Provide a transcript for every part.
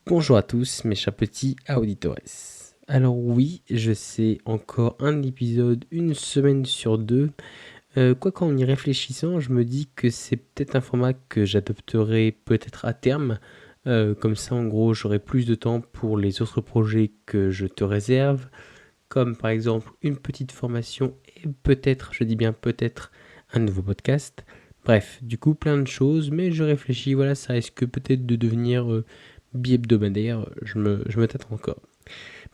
Bonjour à tous mes chers petits auditores. Alors oui, je sais, encore un épisode, une semaine sur deux. Quoi qu'en y réfléchissant, je me dis que c'est peut-être un format que j'adopterai peut-être à terme. Comme ça, en gros, j'aurai plus de temps pour les autres projets que je te réserve, comme par exemple une petite formation et peut-être, je dis bien peut-être, un nouveau podcast. Bref, du coup, plein de choses, mais je réfléchis, voilà, ça risque peut-être de devenir bi-hebdomadaire, je me tâte encore.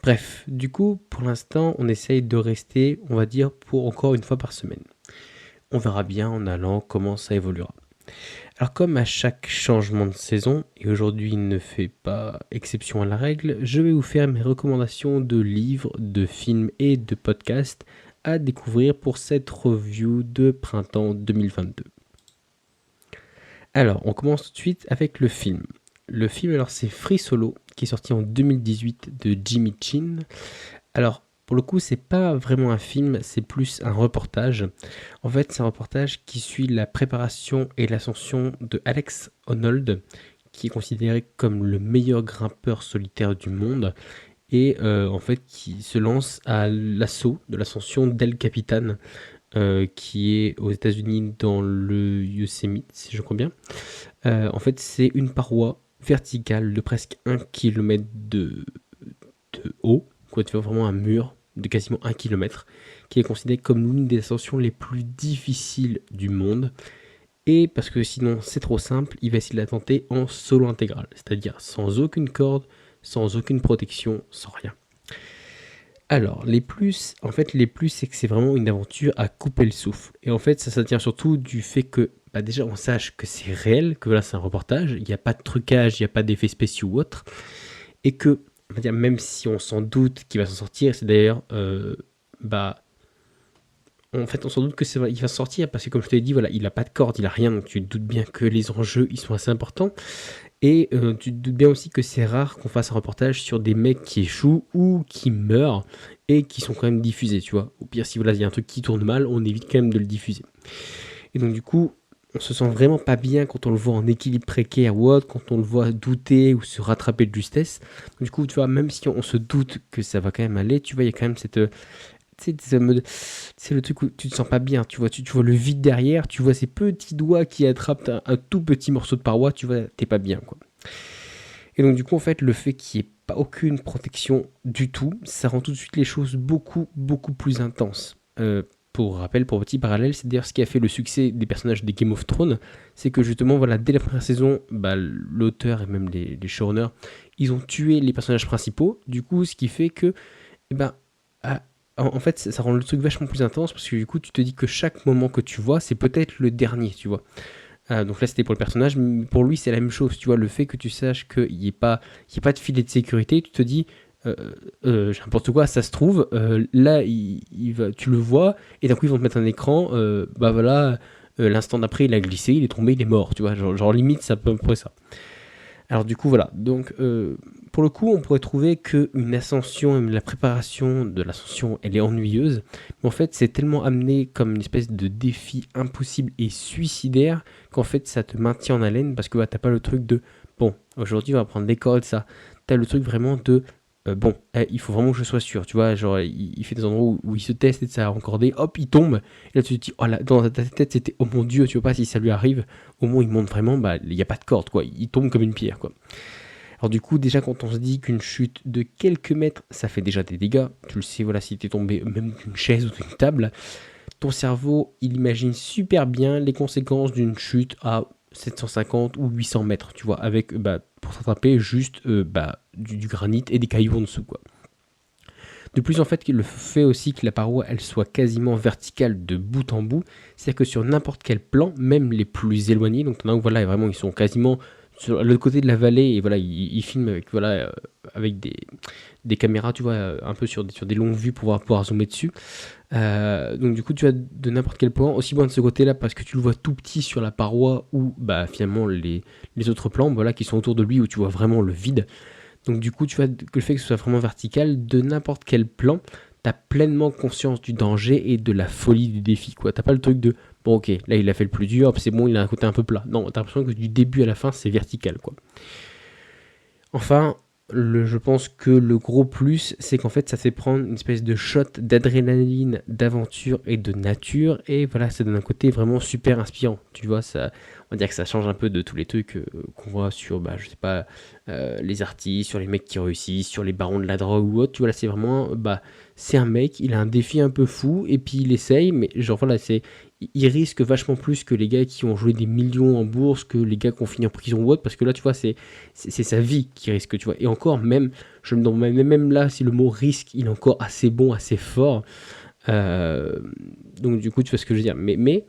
Bref, du coup, pour l'instant, on essaye de rester, on va dire, pour encore une fois par semaine. On verra bien en allant comment ça évoluera. Alors comme à chaque changement de saison, et aujourd'hui il ne fait pas exception à la règle, je vais vous faire mes recommandations de livres, de films et de podcasts à découvrir pour cette review de printemps 2022. Alors, on commence tout de suite avec le film. Le film, alors, c'est Free Solo, qui est sorti en 2018 de Jimmy Chin. Alors, pour le coup, c'est pas vraiment un film, c'est plus un reportage. En fait, c'est un reportage qui suit la préparation et l'ascension de Alex Honnold, qui est considéré comme le meilleur grimpeur solitaire du monde, et en fait, qui se lance à l'assaut de l'ascension d'El Capitan, qui est aux États-Unis dans le Yosemite, si je crois bien. En fait, c'est une paroi verticale de presque 1 km de haut, quoi, tu vois, vraiment un mur de quasiment 1 km, qui est considéré comme l'une des ascensions les plus difficiles du monde. Et parce que sinon c'est trop simple, il va essayer de la tenter en solo intégral, c'est-à-dire sans aucune corde, sans aucune protection, sans rien. Alors, les plus, c'est que c'est vraiment une aventure à couper le souffle. Et en fait, ça tient surtout du fait que, déjà, on sache que c'est réel, que voilà, c'est un reportage, il n'y a pas de trucage, il n'y a pas d'effets spéciaux ou autre, et que, on va dire, même si on s'en doute qu'il va s'en sortir, c'est d'ailleurs, en fait, on s'en doute qu'il va s'en sortir, parce que comme je te l'ai dit, voilà, il n'a pas de corde, il n'a rien, donc tu te doutes bien que les enjeux, ils sont assez importants. Et tu te doutes bien aussi que c'est rare qu'on fasse un reportage sur des mecs qui échouent ou qui meurent et qui sont quand même diffusés, tu vois. Au pire, si voilà, il y a un truc qui tourne mal, on évite quand même de le diffuser. Et donc du coup, on se sent vraiment pas bien quand on le voit en équilibre précaire ou autre, quand on le voit douter ou se rattraper de justesse. Donc, du coup, tu vois, même si on se doute que ça va quand même aller, tu vois, il y a quand même cette... C'est le truc où tu te sens pas bien, tu vois, tu vois le vide derrière, tu vois ces petits doigts qui attrapent un tout petit morceau de paroi, tu vois, t'es pas bien, quoi. Et donc du coup, en fait, le fait qu'il n'y ait pas aucune protection du tout, ça rend tout de suite les choses beaucoup, beaucoup plus intenses. Pour rappel, pour petit parallèle, c'est d'ailleurs ce qui a fait le succès des personnages des Game of Thrones, c'est que justement, voilà, dès la première saison, l'auteur et même les showrunners, ils ont tué les personnages principaux, du coup, ce qui fait que, eh ben, en fait, ça rend le truc vachement plus intense, parce que du coup, tu te dis que chaque moment que tu vois, c'est peut-être le dernier, tu vois. Donc là, c'était pour le personnage, mais pour lui, c'est la même chose. Tu vois, le fait que tu saches qu'il n'y ait pas de filet de sécurité, tu te dis, n'importe quoi, ça se trouve, là, tu le vois, et d'un coup, ils vont te mettre un écran, voilà, l'instant d'après, il a glissé, il est tombé, il est mort, tu vois, genre limite, ça peut près ça. Alors du coup, voilà, donc pour le coup, on pourrait trouver qu'une ascension, la préparation de l'ascension, elle est ennuyeuse, mais en fait, c'est tellement amené comme une espèce de défi impossible et suicidaire qu'en fait, ça te maintient en haleine parce que t'as pas le truc de bon, aujourd'hui, on va prendre des cordes, ça. T'as le truc vraiment de il faut vraiment que je sois sûr, tu vois, genre, il fait des endroits où il se teste et de ça a encordé, hop, il tombe, et là, tu te dis, oh là, dans ta tête, c'était, oh mon dieu, tu vois pas si ça lui arrive, au moins, il monte vraiment, il n'y a pas de corde, quoi, il tombe comme une pierre, quoi. Alors du coup, déjà quand on se dit qu'une chute de quelques mètres, ça fait déjà des dégâts, tu le sais, voilà, si t'es tombé même d'une chaise ou d'une table, ton cerveau, il imagine super bien les conséquences d'une chute à 750 ou 800 mètres, tu vois, avec, pour s'attraper juste du granit et des cailloux en dessous, quoi. De plus, en fait, le fait aussi que la paroi, elle soit quasiment verticale de bout en bout, c'est-à-dire que sur n'importe quel plan, même les plus éloignés, donc t'en as où, voilà, vraiment, ils sont quasiment sur l'autre côté de la vallée, et voilà, ils filment avec, voilà, avec des caméras, tu vois, un peu sur des longues vues pour pouvoir zoomer dessus. Donc du coup, tu as de n'importe quel point, aussi bien de ce côté-là, parce que tu le vois tout petit sur la paroi, ou finalement les autres plans, voilà, qui sont autour de lui, où tu vois vraiment le vide. Donc du coup, tu vois que le fait que ce soit vraiment vertical, de n'importe quel plan, t'as pleinement conscience du danger et de la folie du défi, quoi. T'as pas le truc de bon, ok, là il a fait le plus dur, c'est bon, il a un côté un peu plat. Non, t'as l'impression que du début à la fin, c'est vertical, quoi. Enfin, je pense que le gros plus, c'est qu'en fait, ça fait prendre une espèce de shot d'adrénaline, d'aventure et de nature. Et voilà, ça donne un côté vraiment super inspirant. Tu vois, ça, on va dire que ça change un peu de tous les trucs qu'on voit sur, je sais pas, les artistes, sur les mecs qui réussissent, sur les barons de la drogue ou autre. Tu vois, là, c'est vraiment, c'est un mec, il a un défi un peu fou et puis il essaye, mais genre voilà, il risque vachement plus que les gars qui ont joué des millions en bourse, que les gars qui ont fini en prison ou autre, parce que là, tu vois, c'est sa vie qui risque, tu vois. Et encore, même, je me demande même là si le mot risque, il est encore assez bon, assez fort. Euh, donc du coup, tu vois ce que je veux dire. Mais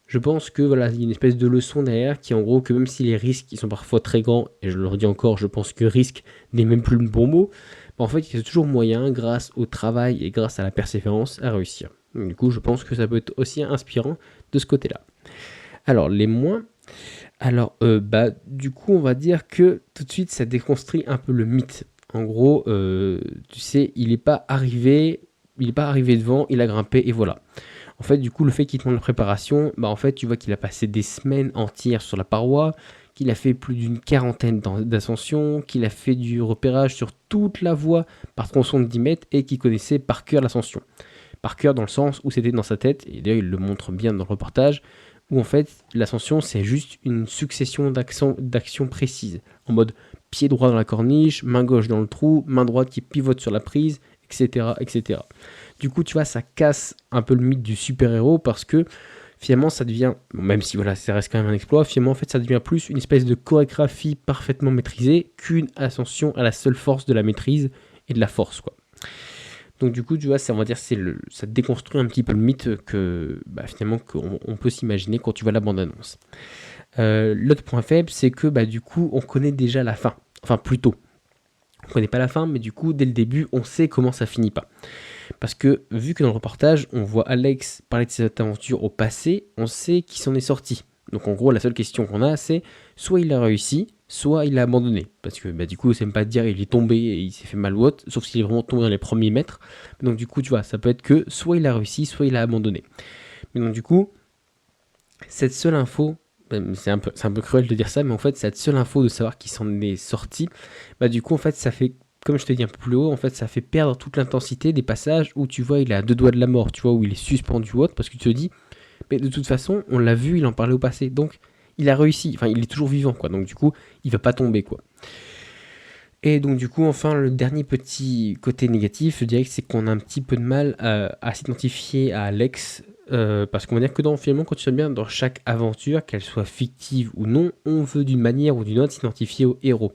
je pense que voilà, il y a une espèce de leçon derrière qui est en gros que même si les risques ils sont parfois très grands, et je le redis encore, je pense que risque n'est même plus le bon mot, en fait, il y a toujours moyen, grâce au travail et grâce à la persévérance, à réussir. Donc, du coup, je pense que ça peut être aussi inspirant de ce côté-là. Alors, les moins. Alors, du coup, on va dire que tout de suite, ça déconstruit un peu le mythe. En gros, tu sais, il n'est pas arrivé devant, il a grimpé et voilà. En fait, du coup, le fait qu'il te montre la préparation, en fait, tu vois qu'il a passé des semaines entières sur la paroi, qu'il a fait plus d'une quarantaine d'ascensions, qu'il a fait du repérage sur toute la voie par tronçon de 10 mètres et qu'il connaissait par cœur l'ascension. Par cœur dans le sens où c'était dans sa tête, et d'ailleurs il le montre bien dans le reportage, où en fait l'ascension c'est juste une succession d'actions précises, en mode pied droit dans la corniche, main gauche dans le trou, main droite qui pivote sur la prise, etc. etc. Du coup, tu vois, ça casse un peu le mythe du super-héros parce que finalement, ça devient, même si voilà, ça reste quand même un exploit, finalement, en fait, ça devient plus une espèce de chorégraphie parfaitement maîtrisée qu'une ascension à la seule force de la maîtrise et de la force, quoi. Donc du coup, tu vois, ça, on va dire, ça déconstruit un petit peu le mythe que finalement qu'on peut s'imaginer quand tu vois la bande-annonce. L'autre point faible, c'est que du coup, on connaît déjà la fin. Enfin, plutôt. On connaît pas la fin, mais du coup, dès le début, on sait comment ça finit pas. Parce que, vu que dans le reportage, on voit Alex parler de ses aventures au passé, on sait qu'il s'en est sorti. Donc en gros, la seule question qu'on a, c'est soit il a réussi, soit il a abandonné. Parce que du coup, c'est même pas dire il est tombé et il s'est fait mal ou autre, sauf s'il est vraiment tombé dans les premiers mètres. Donc du coup, tu vois, ça peut être que soit il a réussi, soit il a abandonné. Mais donc du coup, cette seule info, c'est un peu cruel de dire ça, mais en fait, cette seule info de savoir qu'il s'en est sorti, du coup, en fait, ça fait, comme je te dis un peu plus haut, en fait, ça fait perdre toute l'intensité des passages où tu vois, il est à deux doigts de la mort, tu vois, où il est suspendu ou autre, parce que tu te dis, mais de toute façon, on l'a vu, il en parlait au passé, donc il a réussi, enfin, il est toujours vivant, quoi, donc du coup, il va pas tomber, quoi. Et donc du coup, enfin, le dernier petit côté négatif, je dirais que c'est qu'on a un petit peu de mal à s'identifier à Alex, parce qu'on va dire que finalement, quand tu sais bien, dans chaque aventure, qu'elle soit fictive ou non, on veut d'une manière ou d'une autre s'identifier au héros.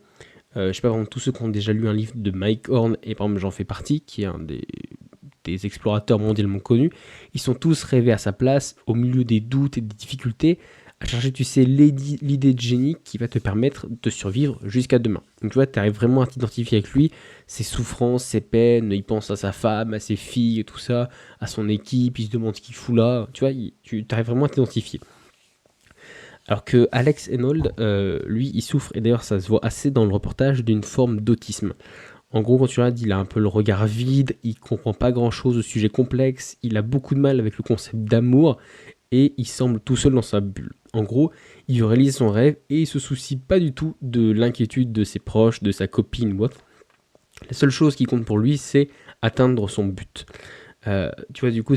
Je sais pas, vraiment, tous ceux qui ont déjà lu un livre de Mike Horn, et par exemple j'en fais partie, qui est un des explorateurs mondialement connus, ils sont tous rêvés à sa place, au milieu des doutes et des difficultés, à chercher, tu sais, l'idée de génie qui va te permettre de survivre jusqu'à demain. Donc tu vois, tu arrives vraiment à t'identifier avec lui, ses souffrances, ses peines, il pense à sa femme, à ses filles et tout ça, à son équipe, il se demande ce qu'il fout là, tu vois, tu arrives vraiment à t'identifier. Alors que Alex Enold, lui, il souffre, et d'ailleurs ça se voit assez dans le reportage, d'une forme d'autisme. En gros, quand tu regardes, il a un peu le regard vide, il comprend pas grand-chose au sujet complexe, il a beaucoup de mal avec le concept d'amour, et il semble tout seul dans sa bulle. En gros, il veut réaliser son rêve, et il se soucie pas du tout de l'inquiétude de ses proches, de sa copine ou autre. La seule chose qui compte pour lui, c'est atteindre son but. Tu vois, du coup,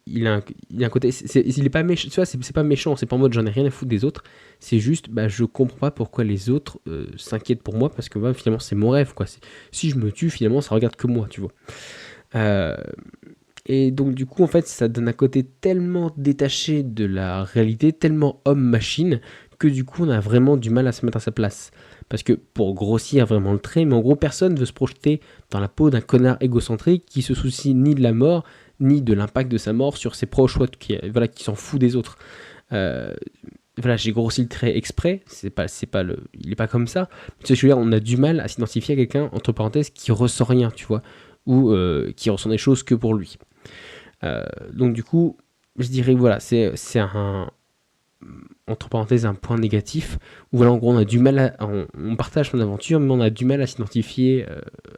il a un côté, il est pas méchant, tu vois, c'est pas méchant, c'est pas en mode j'en ai rien à foutre des autres, c'est juste, je comprends pas pourquoi les autres s'inquiètent pour moi, parce que finalement c'est mon rêve, quoi. Si je me tue, finalement ça regarde que moi, tu vois. Et donc du coup, en fait, ça donne un côté tellement détaché de la réalité, tellement homme-machine, que du coup on a vraiment du mal à se mettre à sa place. Parce que pour grossir vraiment le trait, mais en gros personne veut se projeter dans la peau d'un connard égocentrique qui se soucie ni de la mort, ni de l'impact de sa mort sur ses proches, qui s'en fout des autres. J'ai grossi le trait exprès, il est pas comme ça. Tu sais, on a du mal à s'identifier à quelqu'un, entre parenthèses, qui ressent rien, tu vois, ou qui ressent des choses que pour lui. Donc du coup, je dirais voilà, c'est un, entre parenthèses, un point négatif, où voilà, en gros on a du mal on partage son aventure, mais on a du mal à s'identifier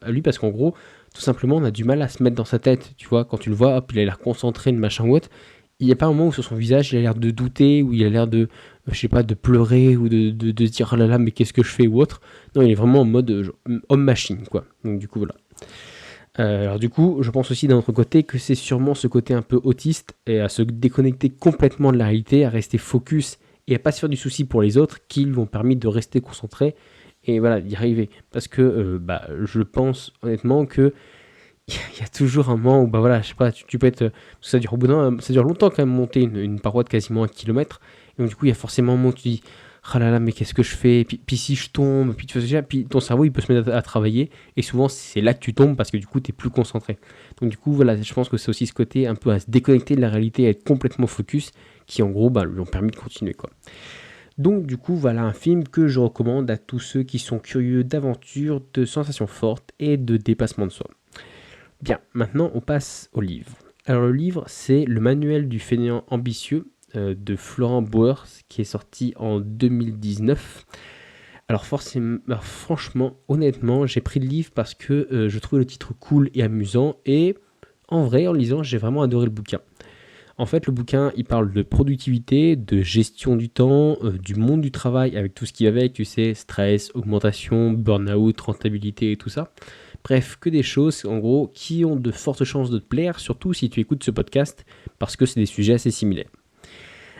à lui, parce qu'en gros, tout simplement, on a du mal à se mettre dans sa tête, tu vois, quand tu le vois, hop, il a l'air concentré, de machin ou autre, il n'y a pas un moment où sur son visage, il a l'air de douter, où il a l'air de je sais pas, de pleurer ou de se dire oh là là mais qu'est-ce que je fais ou autre. Non, il est vraiment en mode homme-machine quoi. Donc du coup voilà. Alors du coup, je pense aussi d'un autre côté que c'est sûrement ce côté un peu autiste et à se déconnecter complètement de la réalité, à rester focus et à pas se faire du souci pour les autres qui lui ont permis de rester concentré et voilà, d'y arriver. Parce que je pense honnêtement que il y a toujours un moment où bah voilà, je sais pas, tu peux être, ça dure au bout ça dure longtemps quand même monter une paroi de quasiment 1 kilomètre. Et donc du coup, il y a forcément un moment où tu dis ah là là, mais qu'est-ce que je fais, puis si je tombe, puis tu fais déjà, puis ton cerveau il peut se mettre à travailler et souvent c'est là que tu tombes parce que du coup tu es plus concentré. Donc du coup voilà, je pense que c'est aussi ce côté un peu à se déconnecter de la réalité, à être complètement focus qui en gros lui ont permis de continuer quoi. Donc du coup voilà un film que je recommande à tous ceux qui sont curieux d'aventure, de sensations fortes et de dépassement de soi. Bien, maintenant on passe au livre. Alors le livre c'est le manuel du fainéant ambitieux de Florent Bauer qui est sorti en 2019. Alors franchement, honnêtement, j'ai pris le livre parce que je trouvais le titre cool et amusant et en vrai, en lisant, j'ai vraiment adoré le bouquin. En fait, le bouquin, il parle de productivité, de gestion du temps, du monde du travail avec tout ce qui va avec, tu sais, stress, augmentation, burn-out, rentabilité et tout ça. Bref, que des choses, en gros, qui ont de fortes chances de te plaire, surtout si tu écoutes ce podcast, parce que c'est des sujets assez similaires.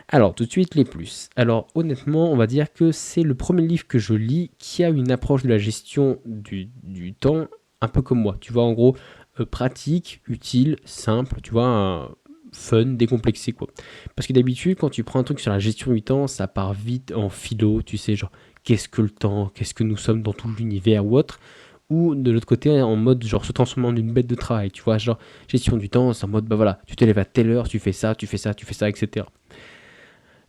Alors, tout de suite, les plus. Alors, honnêtement, on va dire que c'est le premier livre que je lis qui a une approche de la gestion du temps un peu comme moi. Tu vois, en gros, pratique, utile, simple, tu vois, fun, décomplexé, quoi. Parce que d'habitude, quand tu prends un truc sur la gestion du temps, ça part vite en philo, tu sais, genre, qu'est-ce que le temps, qu'est-ce que nous sommes dans tout l'univers ou autre. Ou de l'autre côté, en mode, genre, se transformant en une bête de travail, tu vois, genre, gestion du temps, c'est en mode, bah voilà, tu te lèves à telle heure, tu fais ça, tu fais ça, tu fais ça, etc.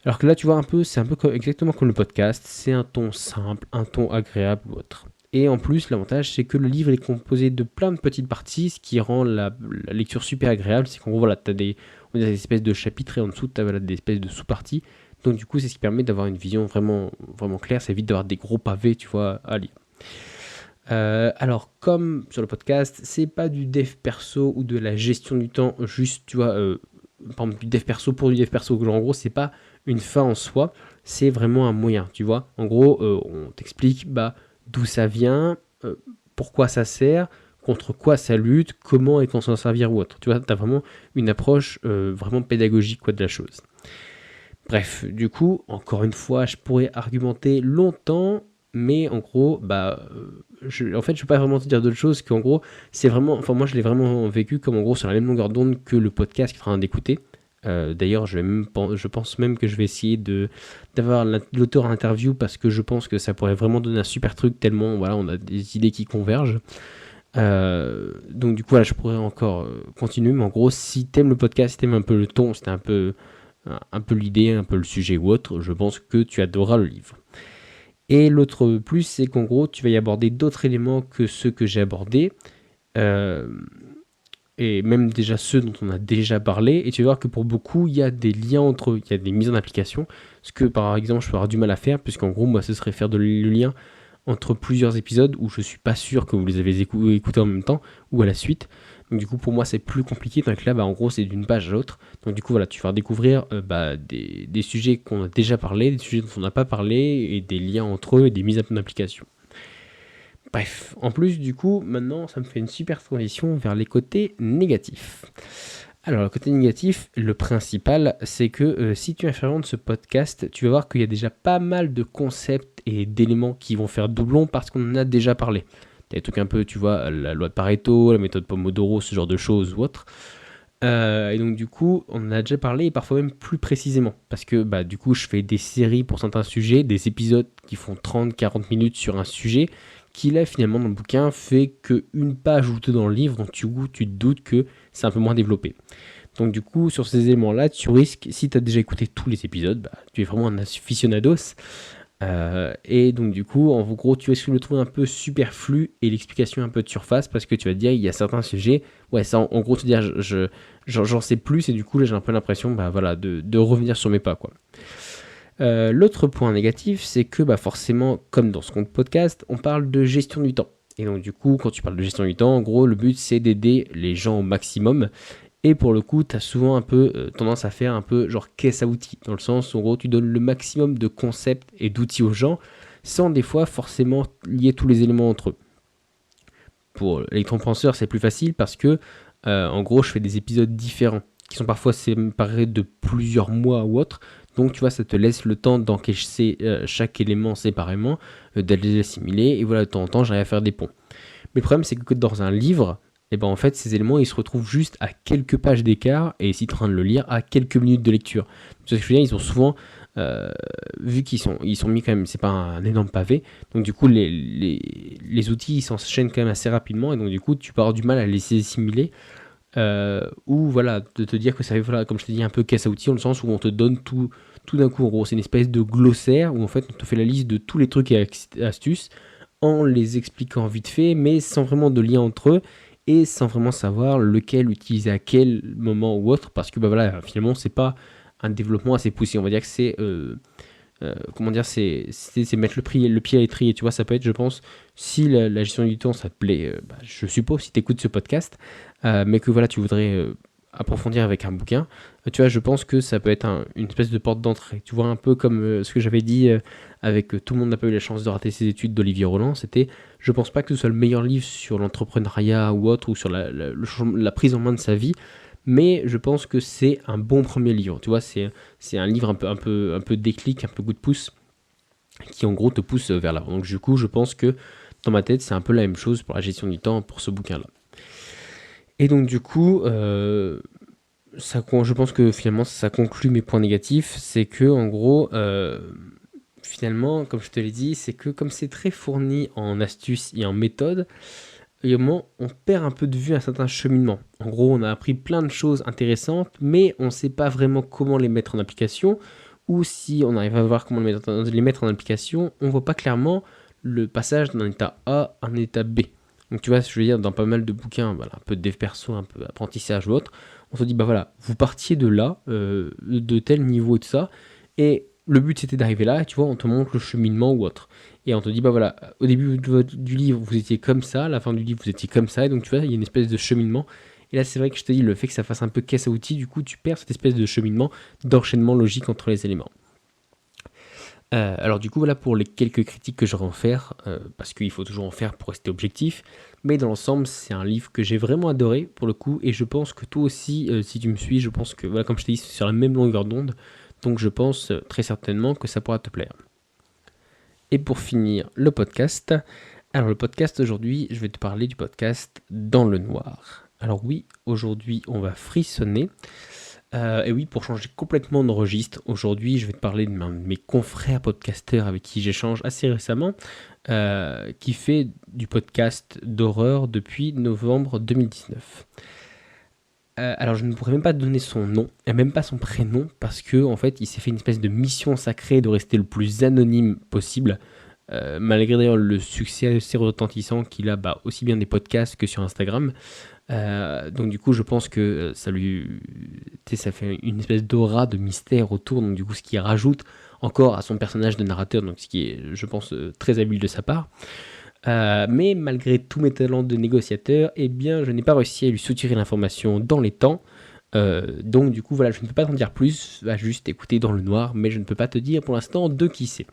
Alors que là, tu vois, c'est un peu exactement comme le podcast, c'est un ton simple, un ton agréable ou autre. Et en plus, l'avantage, c'est que le livre est composé de plein de petites parties, ce qui rend la lecture super agréable. C'est qu'en gros, voilà, tu as des espèces de chapitres et en dessous, tu as des espèces de sous-parties. Donc, du coup, c'est ce qui permet d'avoir une vision vraiment, vraiment claire. Ça évite d'avoir des gros pavés, tu vois, à lire. Alors, comme sur le podcast, c'est pas du dev perso ou de la gestion du temps, juste, tu vois, par exemple, du dev perso pour du dev perso. En gros, c'est pas une fin en soi, c'est vraiment un moyen, tu vois. En gros, on t'explique d'où ça vient, pourquoi ça sert, contre quoi ça lutte, comment et quand s'en servir ou autre. Tu vois, tu as vraiment une approche vraiment pédagogique quoi, de la chose. Bref, du coup, encore une fois, je pourrais argumenter longtemps, mais en gros, je ne vais pas vraiment te dire d'autre chose qu'en gros, c'est vraiment, enfin moi je l'ai vraiment vécu comme en gros sur la même longueur d'onde que le podcast que tu es en train d'écouter. D'ailleurs, je pense même que je vais essayer d'avoir l'auteur en interview parce que je pense que ça pourrait vraiment donner un super truc tellement voilà, on a des idées qui convergent. Donc du coup, voilà, je pourrais encore continuer, mais en gros, si t'aimes le podcast, si t'aimes un peu le ton, c'était un peu l'idée, un peu le sujet ou autre, je pense que tu adoreras le livre. Et l'autre plus, c'est qu'en gros, tu vas y aborder d'autres éléments que ceux que j'ai abordés. Et même déjà ceux dont on a déjà parlé, et tu vas voir que pour beaucoup, il y a des liens entre eux, il y a des mises en application, ce que par exemple, je peux avoir du mal à faire, puisqu'en gros, moi, ce serait faire le lien entre plusieurs épisodes où je suis pas sûr que vous les avez écoutés en même temps, ou à la suite. Donc du coup, pour moi, c'est plus compliqué, donc là, en gros, c'est d'une page à l'autre. Donc du coup, voilà, tu vas découvrir des sujets qu'on a déjà parlé, des sujets dont on n'a pas parlé, et des liens entre eux, et des mises en application. Bref, en plus du coup, maintenant ça me fait une super transition vers les côtés négatifs. Alors le côté négatif, le principal, c'est que si tu es un fervent de ce podcast, tu vas voir qu'il y a déjà pas mal de concepts et d'éléments qui vont faire doublon parce qu'on en a déjà parlé. T'as des trucs un peu, tu vois, la loi de Pareto, la méthode Pomodoro, ce genre de choses ou autre. Et donc du coup, on en a déjà parlé et parfois même plus précisément. Parce que du coup, je fais des séries pour certains sujets, des épisodes qui font 30-40 minutes sur un sujet qui là finalement dans le bouquin fait qu'une page ajoutée dans le livre, donc tu te doutes que c'est un peu moins développé. Donc du coup sur ces éléments là tu risques, si tu as déjà écouté tous les épisodes, tu es vraiment un aficionados, et donc du coup en gros tu risques de le trouver un peu superflu et l'explication un peu de surface parce que tu vas te dire il y a certains sujets, ouais ça en gros te dire j'en sais plus et du coup là j'ai un peu l'impression de revenir sur mes pas quoi. L'autre point négatif, c'est que forcément, comme dans ce compte podcast, on parle de gestion du temps. Et donc du coup, quand tu parles de gestion du temps, en gros, le but c'est d'aider les gens au maximum Et pour le coup, tu as souvent un peu tendance à faire un peu genre caisse à outils, dans le sens où en gros tu donnes le maximum de concepts et d'outils aux gens, sans des fois forcément lier tous les éléments entre eux. Pour l'électron-penseur, c'est plus facile parce que, en gros, je fais des épisodes différents, qui sont parfois séparés de plusieurs mois ou autres. Donc, tu vois, ça te laisse le temps d'encaisser chaque élément séparément, d'aller les assimiler, et voilà, de temps en temps, j'arrive à faire des ponts. Mais le problème, c'est que dans un livre, et ben en fait, ces éléments, ils se retrouvent juste à quelques pages d'écart, et si tu es en train de le lire, à quelques minutes de lecture. Ce que je veux dire, ils ont souvent, vu ils sont mis quand même, c'est pas un énorme pavé, donc du coup, les outils, ils s'enchaînent quand même assez rapidement, et donc du coup, tu peux avoir du mal à les assimiler, ou voilà, de te dire que ça fait, voilà, comme je te dis, un peu caisse à outils, dans le sens où on te donne tout d'un coup. En gros, c'est une espèce de glossaire, où en fait, on te fait la liste de tous les trucs et astuces, en les expliquant vite fait, mais sans vraiment de lien entre eux, et sans vraiment savoir lequel utiliser à quel moment ou autre, parce que bah voilà, finalement c'est pas un développement assez poussé. On va dire que c'est comment dire, c'est mettre le pied à l'étrier. Tu vois, ça peut être, je pense, si la gestion du temps ça te plaît, je suppose si tu écoutes ce podcast, mais que voilà, tu voudrais approfondir avec un bouquin, tu vois, je pense que ça peut être une espèce de porte d'entrée. Tu vois, un peu comme ce que j'avais dit avec Tout le monde n'a pas eu la chance de rater ses études d'Olivier Roland, c'était, je pense pas que ce soit le meilleur livre sur l'entrepreneuriat ou autre, ou sur la prise en main de sa vie, mais je pense que c'est un bon premier livre. Tu vois, c'est un livre un peu déclic, un peu coup de pouce, qui en gros te pousse vers l'avant. Donc du coup, je pense que dans ma tête, c'est un peu la même chose pour la gestion du temps pour ce bouquin-là. Et donc du coup, je pense que finalement ça conclut mes points négatifs, c'est que en gros, finalement, comme je te l'ai dit, c'est que comme c'est très fourni en astuces et en méthodes, également, on perd un peu de vue un certain cheminement. En gros, on a appris plein de choses intéressantes, mais on ne sait pas vraiment comment les mettre en application, ou si on arrive à voir comment les mettre en application, on ne voit pas clairement le passage d'un état A à un état B. Donc tu vois, je veux dire, dans pas mal de bouquins, voilà, un peu de dev perso, un peu d'apprentissage ou autre, on se dit, bah voilà, vous partiez de là, de tel niveau et tout ça, et le but c'était d'arriver là, et tu vois, on te montre le cheminement ou autre. Et on te dit, bah voilà, au début du livre, vous étiez comme ça, à la fin du livre, vous étiez comme ça, et donc tu vois, il y a une espèce de cheminement. Et là, c'est vrai que je te dis, le fait que ça fasse un peu caisse à outils, du coup, tu perds cette espèce de cheminement, d'enchaînement logique entre les éléments. Alors du coup, voilà pour les quelques critiques que j'aurais à en faire, parce qu'il faut toujours en faire pour rester objectif, mais dans l'ensemble, c'est un livre que j'ai vraiment adoré, pour le coup, et je pense que toi aussi, si tu me suis, je pense que, voilà, comme je t'ai dit, c'est sur la même longueur d'onde, donc je pense très certainement que ça pourra te plaire. Et pour finir le podcast, alors le podcast aujourd'hui, je vais te parler du podcast Dans le Noir. Alors oui, aujourd'hui on va frissonner. Et oui, pour changer complètement de registre, aujourd'hui je vais te parler de mes confrères podcasteurs avec qui j'échange assez récemment, qui fait du podcast d'horreur depuis novembre 2019. Alors je ne pourrais même pas te donner son nom, et même pas son prénom, parce que en fait il s'est fait une espèce de mission sacrée de rester le plus anonyme possible, malgré d'ailleurs le succès assez retentissant qu'il a aussi bien des podcasts que sur Instagram. Donc du coup je pense que ça fait une espèce d'aura de mystère autour, donc du coup ce qui rajoute encore à son personnage de narrateur, donc ce qui est je pense très habile de sa part. Mais malgré tous mes talents de négociateur, eh bien je n'ai pas réussi à lui soutirer l'information dans les temps. Donc du coup voilà, je ne peux pas t'en dire plus, va juste écouter Dans le Noir, mais je ne peux pas te dire pour l'instant de qui c'est.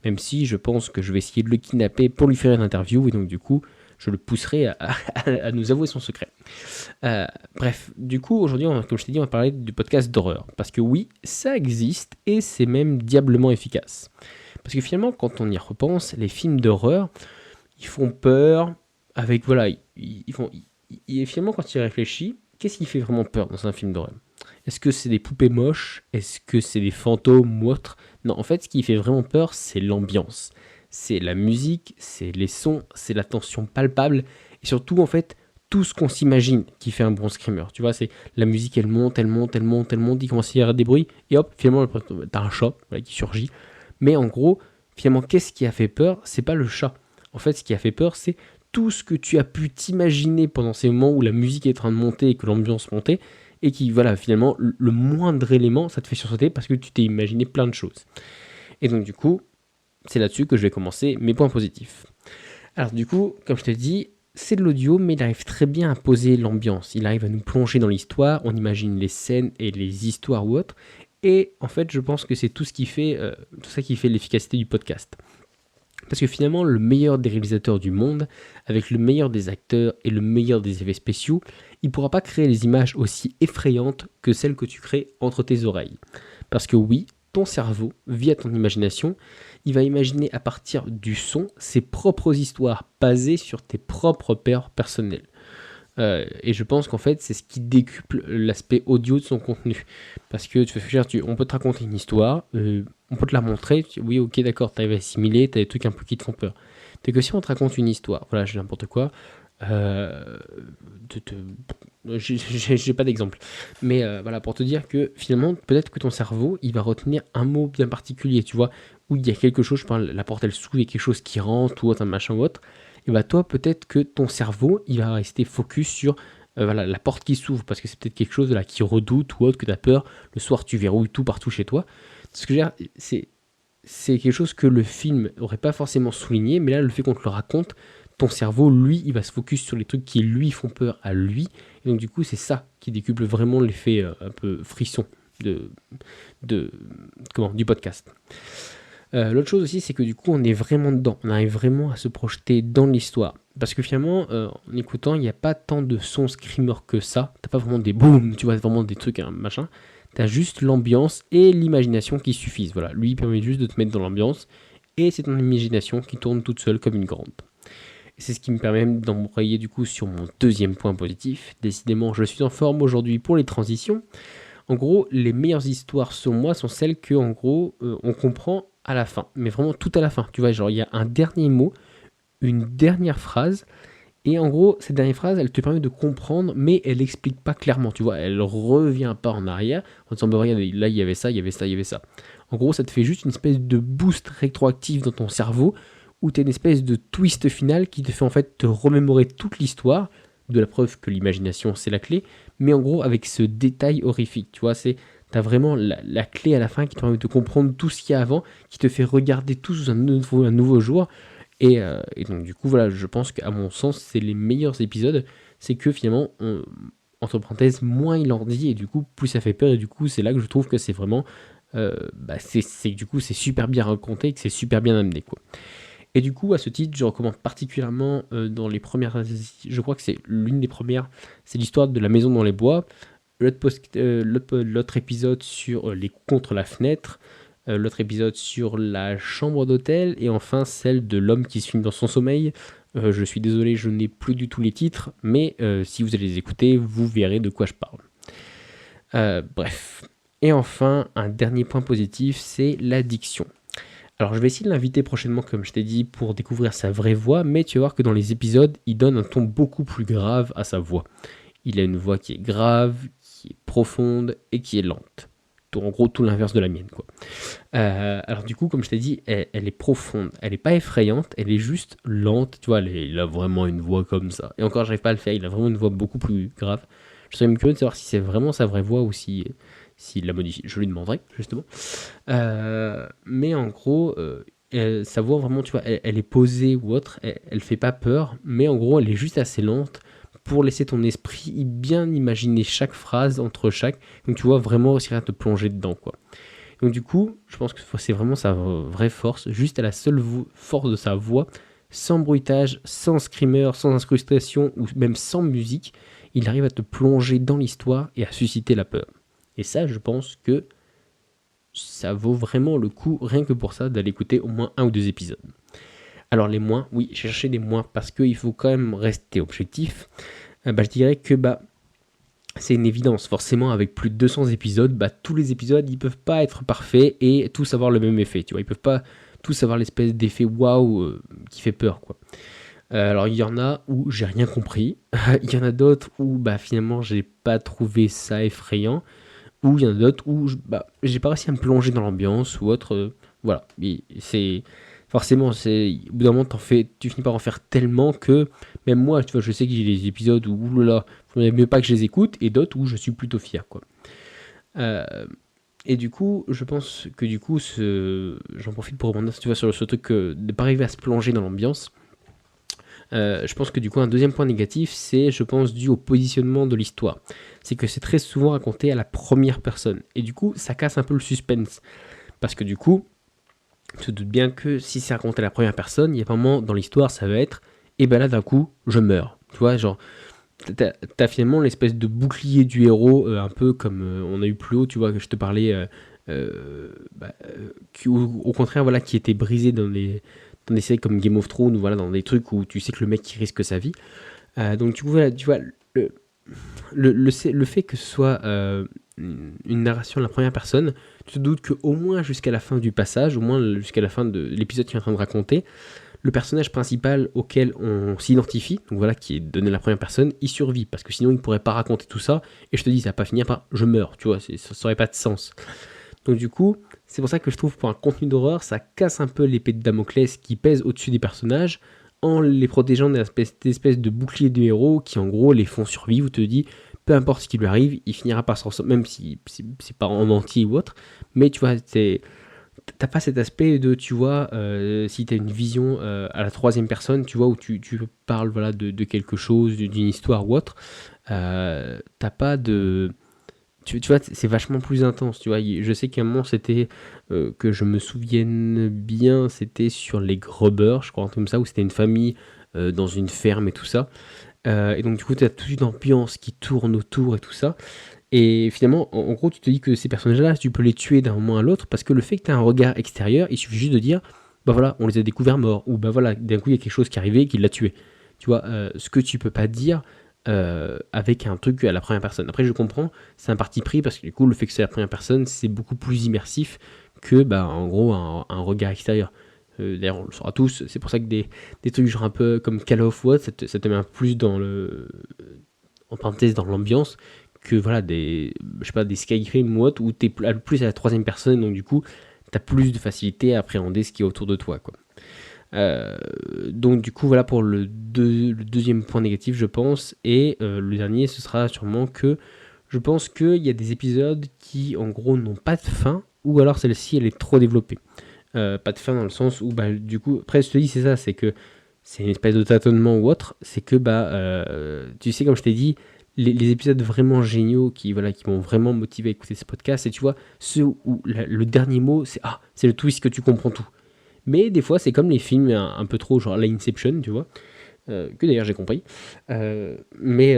Même si je pense que je vais essayer de le kidnapper pour lui faire une interview, et donc du coup je le pousserai à nous avouer son secret. Bref, du coup aujourd'hui, comme je t'ai dit, on va parler du podcast d'horreur. Parce que oui, ça existe et c'est même diablement efficace. Parce que finalement, quand on y repense, les films d'horreur, ils font peur avec, voilà, finalement quand il réfléchit, qu'est-ce qui fait vraiment peur dans un film d'horreur? Est-ce que c'est des poupées moches? Est-ce que c'est des fantômes ou autre? Non, en fait, ce qui fait vraiment peur, c'est l'ambiance. C'est la musique, c'est les sons, c'est la tension palpable, et surtout, en fait, tout ce qu'on s'imagine qui fait un bon screamer. Tu vois, c'est la musique, elle monte, elle monte, elle monte, elle monte, il commence à y avoir des bruits, et hop, finalement, t'as un chat qui surgit. Mais en gros, finalement, qu'est-ce qui a fait peur? C'est pas le chat. En fait, ce qui a fait peur, c'est tout ce que tu as pu t'imaginer pendant ces moments où la musique est en train de monter et que l'ambiance montait, et qui, voilà, finalement, le moindre élément, ça te fait sursauter parce que tu t'es imaginé plein de choses. Et donc, du coup, c'est là-dessus que je vais commencer mes points positifs. Alors, du coup, comme je te dis, c'est de l'audio, mais il arrive très bien à poser l'ambiance. Il arrive à nous plonger dans l'histoire, on imagine les scènes et les histoires ou autres. Et en fait, je pense que c'est tout ça qui fait l'efficacité du podcast. Parce que finalement, le meilleur des réalisateurs du monde, avec le meilleur des acteurs et le meilleur des effets spéciaux, il ne pourra pas créer les images aussi effrayantes que celles que tu crées entre tes oreilles. Parce que oui, ton cerveau, via ton imagination, il va imaginer à partir du son ses propres histoires basées sur tes propres peurs personnelles. Et je pense qu'en fait, c'est ce qui décuple l'aspect audio de son contenu. Parce que tu vas faire, on peut te raconter une histoire, on peut te la montrer, oui, ok, d'accord, tu arrives à assimiler, tu as des trucs un peu qui te font peur. C'est que si on te raconte une histoire, voilà, j'ai n'importe quoi, euh, j'ai pas d'exemple. Mais voilà, pour te dire que finalement, peut-être que ton cerveau, il va retenir un mot bien particulier, tu vois, où il y a quelque chose, je parle, la porte elle s'ouvre, il y a quelque chose qui rentre, ou autre, un machin ou autre. Et bah toi, peut-être que ton cerveau, il va rester focus sur voilà, la porte qui s'ouvre, parce que c'est peut-être quelque chose là, qui redoute ou autre, que tu as peur. Le soir, tu verrouilles tout partout chez toi. Ce que je veux dire, c'est quelque chose que le film n'aurait pas forcément souligné, mais là, le fait qu'on te le raconte, ton cerveau, lui, il va se focus sur les trucs qui lui font peur à lui. Et donc, du coup, c'est ça qui décuple vraiment l'effet un peu frisson de, de, du podcast. L'autre chose aussi, c'est que du coup, on est vraiment dedans. On arrive vraiment à se projeter dans l'histoire. Parce que finalement, en écoutant, il n'y a pas tant de sons screamer que ça. T'as pas vraiment des boum, tu vois, vraiment des trucs, machin. T'as juste l'ambiance et l'imagination qui suffisent. Voilà, lui, il permet juste de te mettre dans l'ambiance. Et c'est ton imagination qui tourne toute seule comme une grande. Et c'est ce qui me permet d'embrayer du coup sur mon deuxième point positif. Décidément, je suis en forme aujourd'hui pour les transitions. En gros, les meilleures histoires selon moi sont celles que, en gros, on comprend à la fin. Mais vraiment tout à la fin. Tu vois, genre, il y a un dernier mot, une dernière phrase. Et en gros, cette dernière phrase, elle te permet de comprendre, mais elle n'explique pas clairement. Tu vois, elle revient pas en arrière en disant, bah, regarde, là, il y avait ça, il y avait ça, il y avait ça. En gros, ça te fait juste une espèce de boost rétroactif dans ton cerveau où tu as une espèce de twist final qui te fait en fait te remémorer toute l'histoire, de la preuve que l'imagination c'est la clé, mais en gros avec ce détail horrifique, tu vois, t'as vraiment la clé à la fin qui te permet de comprendre tout ce qu'il y a avant, qui te fait regarder tout sous un nouveau jour, et donc du coup voilà, je pense qu'à mon sens c'est les meilleurs épisodes, c'est que finalement, entre parenthèses, moins il en dit, et du coup plus ça fait peur, et du coup c'est là que je trouve que c'est vraiment, du coup c'est super bien raconté, et que c'est super bien amené quoi. Et du coup, à ce titre, je recommande particulièrement dans les premières, je crois que c'est l'une des premières, c'est l'histoire de la maison dans les bois, l'autre épisode sur les contre la fenêtre, l'autre épisode sur la chambre d'hôtel, et enfin celle de l'homme qui se filme dans son sommeil. Je suis désolé, je n'ai plus du tout les titres, mais si vous allez les écouter, vous verrez de quoi je parle. Bref. Et enfin, un dernier point positif, c'est l'addiction. Alors je vais essayer de l'inviter prochainement, comme je t'ai dit, pour découvrir sa vraie voix, mais tu vas voir que dans les épisodes, il donne un ton beaucoup plus grave à sa voix. Il a une voix qui est grave, qui est profonde et qui est lente. En gros, tout l'inverse de la mienne, quoi. Alors du coup, comme je t'ai dit, elle est profonde. Elle n'est pas effrayante, elle est juste lente. Tu vois, il a vraiment une voix comme ça. Et encore, j'arrive pas à le faire, il a vraiment une voix beaucoup plus grave. Je serais même curieux de savoir si c'est vraiment sa vraie voix ou s'il la modifie. Je lui demanderai, justement. Mais en gros, sa voix vraiment, tu vois, elle est posée ou autre, elle fait pas peur, mais en gros, elle est juste assez lente pour laisser ton esprit bien imaginer chaque phrase entre chaque. Donc tu vois vraiment réussir à te plonger dedans, quoi. Donc du coup, je pense que c'est vraiment sa vraie force, juste à la seule force de sa voix, sans bruitage, sans screamer, sans incrustation ou même sans musique, il arrive à te plonger dans l'histoire et à susciter la peur. Et ça, je pense que ça vaut vraiment le coup, rien que pour ça, d'aller écouter au moins un ou deux épisodes. Alors les moins, oui, j'ai cherché des moins parce qu'il faut quand même rester objectif. Je dirais que c'est une évidence. Forcément, avec plus de 200 épisodes, tous les épisodes, ils peuvent pas être parfaits et tous avoir le même effet. Tu vois, ils peuvent pas tous avoir l'espèce d'effet waouh qui fait peur, quoi. Alors il y en a où j'ai rien compris. Il y en a d'autres où finalement j'ai pas trouvé ça effrayant. Ou il y en a d'autres où j'ai pas réussi à me plonger dans l'ambiance ou autre. Voilà. Et c'est forcément, au bout d'un moment, tu finis par en faire tellement que même moi, tu vois, je sais que j'ai des épisodes où oulala, il faudrait mieux pas que je les écoute, et d'autres où je suis plutôt fier, quoi. Et du coup, je pense que du coup, j'en profite pour rebondir, tu vois, sur ce truc de pas arriver à se plonger dans l'ambiance. Je pense que du coup un deuxième point négatif, c'est je pense dû au positionnement de l'histoire. C'est que c'est très souvent raconté à la première personne. Et du coup ça casse un peu le suspense. Parce que du coup, tu te doutes bien que si c'est raconté à la première personne, il y a un moment dans l'histoire, ça va être, et ben là d'un coup, je meurs. Tu vois, genre, t'as finalement l'espèce de bouclier du héros, un peu comme on a eu plus haut, tu vois, que je te parlais, qui, au contraire, voilà, qui était brisé dans des séries comme Game of Thrones, ou voilà, dans des trucs où tu sais que le mec il risque sa vie. Donc du coup, voilà, tu vois, le, le fait que ce soit une narration de la première personne, tu te doutes qu'au moins jusqu'à la fin du passage, au moins jusqu'à la fin de l'épisode qu'il est en train de raconter, le personnage principal auquel on s'identifie, donc voilà, qui est donné à la première personne, il survit, parce que sinon il ne pourrait pas raconter tout ça, et je te dis, ça va pas finir par je meurs, tu vois, ça n'aurait pas de sens. Donc du coup, c'est pour ça que je trouve pour un contenu d'horreur, ça casse un peu l'épée de Damoclès qui pèse au-dessus des personnages, en les protégeant d'espèces de boucliers de héros qui en gros les font survivre, ou te dit, peu importe ce qui lui arrive, il finira par s'en sortir, même si c'est pas en entier ou autre, mais tu vois, t'as pas cet aspect de, tu vois, si t'as une vision à la troisième personne, tu vois, où tu parles voilà, de quelque chose, d'une histoire ou autre, t'as pas de... Tu vois, c'est vachement plus intense, tu vois. Je sais qu'à un moment, c'était, que je me souvienne bien, c'était sur les Grubbers, je crois, un truc comme ça, où c'était une famille dans une ferme et tout ça. Et donc, du coup, tu as toute une ambiance qui tourne autour et tout ça. Et finalement, en gros, tu te dis que ces personnages-là, tu peux les tuer d'un moment à l'autre parce que le fait que tu as un regard extérieur, il suffit juste de dire, bah voilà, on les a découverts morts, ou bah voilà, d'un coup, il y a quelque chose qui est arrivé et qui l'a tué. Tu vois, ce que tu peux pas dire avec un truc à la première personne. Après, je comprends, c'est un parti pris parce que du coup, le fait que c'est la première personne, c'est beaucoup plus immersif que, bah, en gros, un regard extérieur. D'ailleurs, on le saura tous, c'est pour ça que des trucs genre un peu comme Call of What, ça te met un plus dans le. En parenthèse, dans l'ambiance, que voilà, je sais pas, des Skyrim ou autre, où t'es plus à la troisième personne, donc du coup, t'as plus de facilité à appréhender ce qui est autour de toi, quoi. Donc du coup, voilà pour le deuxième point négatif, je pense. Et le dernier, ce sera sûrement que je pense qu'il y a des épisodes qui, en gros, n'ont pas de fin, ou alors celle-ci, elle est trop développée. Pas de fin dans le sens où, bah, du coup, après, je te dis, c'est ça, c'est que c'est une espèce de tâtonnement ou autre, c'est que, bah, tu sais, comme je t'ai dit, les épisodes vraiment géniaux qui m'ont vraiment motivé à écouter ce podcast, et tu vois, ceux où le dernier mot, c'est le twist que tu comprends tout. Mais des fois, c'est comme les films un peu trop, genre la Inception, tu vois, que d'ailleurs j'ai compris. Mais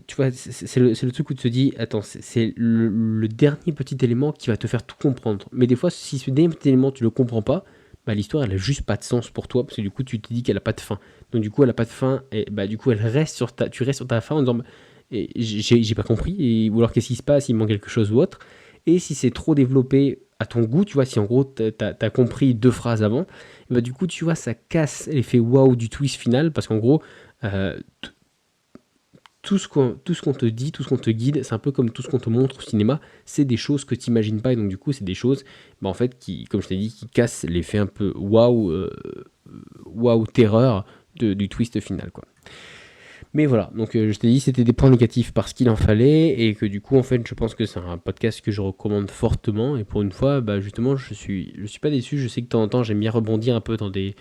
tu vois, c'est le truc où tu te dis, attends, c'est le dernier petit élément qui va te faire tout comprendre. Mais des fois, si ce dernier petit élément, tu le comprends pas, bah, l'histoire, elle a juste pas de sens pour toi, parce que du coup, tu te dis qu'elle a pas de fin. Donc du coup, elle a pas de fin, et bah du coup, tu restes sur ta fin en disant, bah, et j'ai pas compris, ou alors qu'est-ce qui se passe, il manque quelque chose ou autre. Et si c'est trop développé à ton goût, tu vois, si en gros t'as compris deux phrases avant, bah du coup tu vois ça casse l'effet waouh du twist final parce qu'en gros euh, tout ce qu'on te dit, tout ce qu'on te guide, c'est un peu comme tout ce qu'on te montre au cinéma, c'est des choses que tu n'imagines pas et donc du coup c'est des choses bah, en fait qui, comme je t'ai dit, qui cassent l'effet un peu waouh waouh terreur du twist final quoi. Mais voilà, donc je t'ai dit c'était des points négatifs parce qu'il en fallait et que du coup en fait je pense que c'est un podcast que je recommande fortement et pour une fois bah justement je suis pas déçu, je sais que de temps en temps j'aime bien rebondir un peu d'aller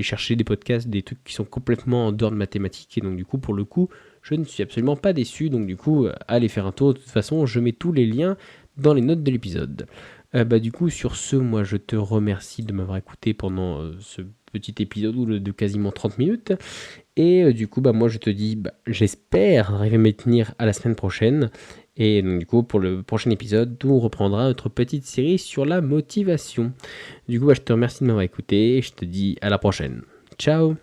chercher des podcasts, des trucs qui sont complètement en dehors de mathématiques et donc du coup pour le coup je ne suis absolument pas déçu donc du coup allez faire un tour, de toute façon je mets tous les liens dans les notes de l'épisode. Bah du coup sur ce moi je te remercie de m'avoir écouté pendant ce petit épisode de quasiment 30 minutes. Et du coup, bah, moi je te dis, bah, j'espère arriver à me tenir à la semaine prochaine. Et donc, du coup, pour le prochain épisode, on reprendra notre petite série sur la motivation. Du coup, bah, je te remercie de m'avoir écouté et je te dis à la prochaine. Ciao!